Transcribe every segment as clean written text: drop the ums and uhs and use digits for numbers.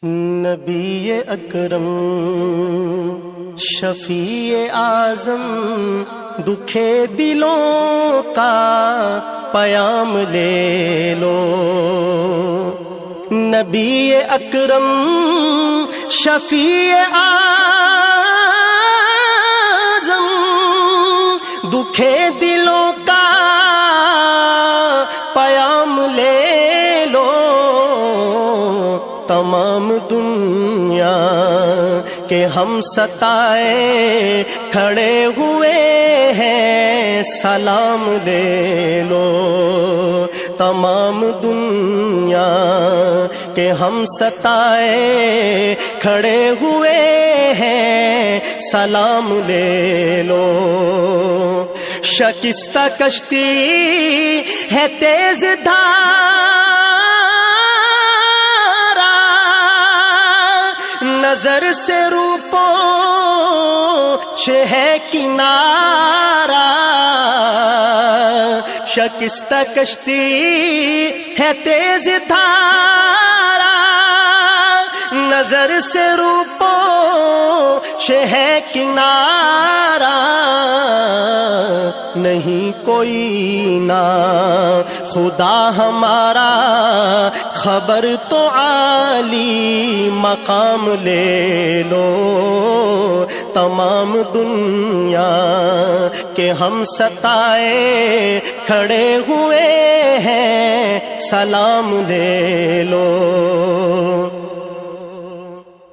نبی اکرم شفیع اعظم دکھے دلوں کا پیام لے لو. نبی اکرم شفیع اعظم دکھے دلوں کا پیام لے لو. تمام دنیا کے ہم ستائے کھڑے ہوئے ہیں سلام لے لو. تمام دنیا کے ہم ستائے کھڑے ہوئے ہیں سلام لے لو. شکستہ کشتی ہے تیز دھارا نظر سے روپو ہے کنارہ. شکستہ کشتی ہے تیز دھارا نظر سے روپو ہے کنارہ. نہیں کوئی نا خدا ہمارا خبر تو عالی مقام لے لو. تمام دنیا کے ہم ستائے کھڑے ہوئے ہیں سلام لے لو.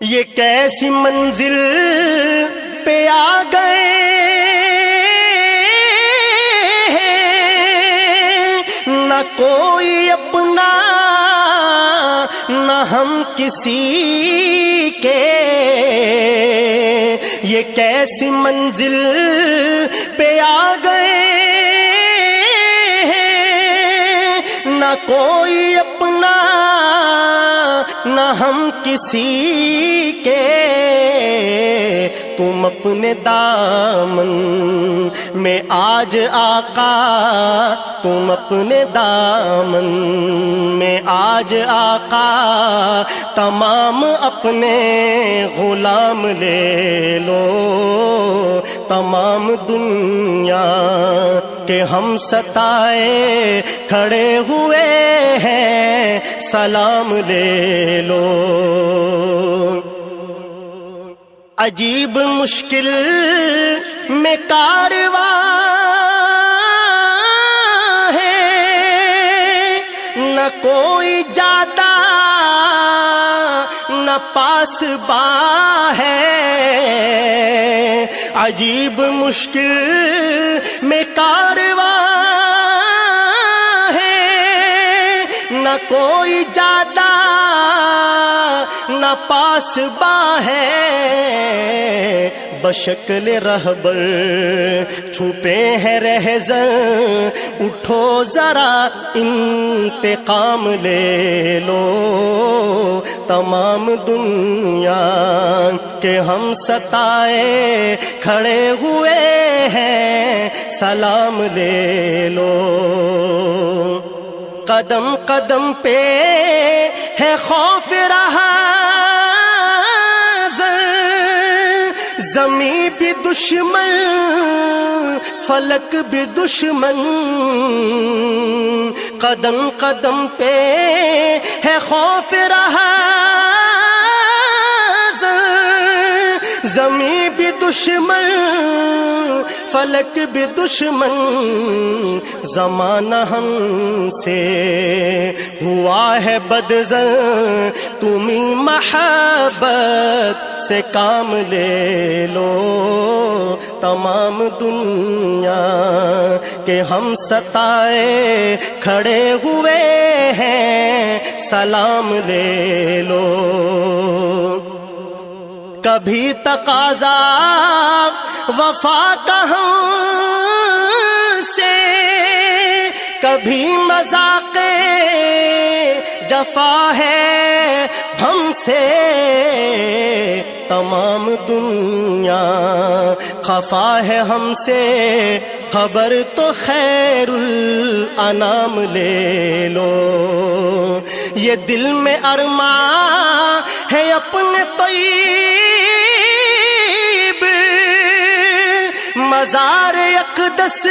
یہ کیسی منزل پہ آ گئے نہ کوئی اپنا نہ ہم کسی کے. یہ کیسی منزل پہ آ گئے نہ کوئی اپنا نہ ہم کسی کے. تم اپنے دامن میں آج آقا تم اپنے دامن میں آج آقا تمام اپنے غلام لے لو. تمام دنیا کہ ہم ستائے کھڑے ہوئے ہیں سلام لے لو. عجیب مشکل میں کارواں ہے نہ کوئی جاتا نہ پاس باں ہے. عجیب مشکل میں کارواں ہے نہ کوئی جاتا نہ پاس باں ہے. بشکل رہبر چھپے ہیں رہزن اٹھو ذرا انتقام لے لو. تمام دنیا کے ہم ستائے کھڑے ہوئے ہیں سلام لے لو. قدم قدم پہ ہے خوف رہا زمین بھی دشمن فلک بھی دشمن. قدم قدم پہ ہے خوف رہا زمین بھی دشمن فلک بھی دشمن. زمانہ ہم سے ہوا ہے بدظن تمہیں محبت سے کام لے لو. تمام دنیا کے ہم ستائے کھڑے ہوئے ہیں سلام لے لو. کبھی تقاضا وفا کا ہم سے کبھی مذاق جفا ہے ہم سے. تمام دنیا خفا ہے ہم سے خبر تو خیر الانام لے لو. یہ دل میں ارماں ہے اپنے طیب مزار اقدس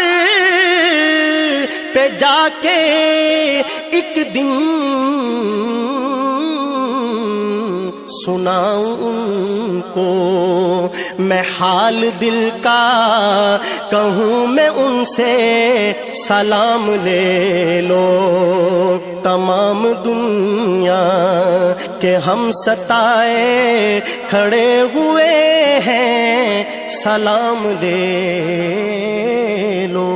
پہ جا کے ایک دن سناؤں ان کو میں حال دل کا، کہوں میں ان سے سلام لے لو تمام دنیا کہ ہم ستائے کھڑے ہوئے ہیں، سلام لے لو۔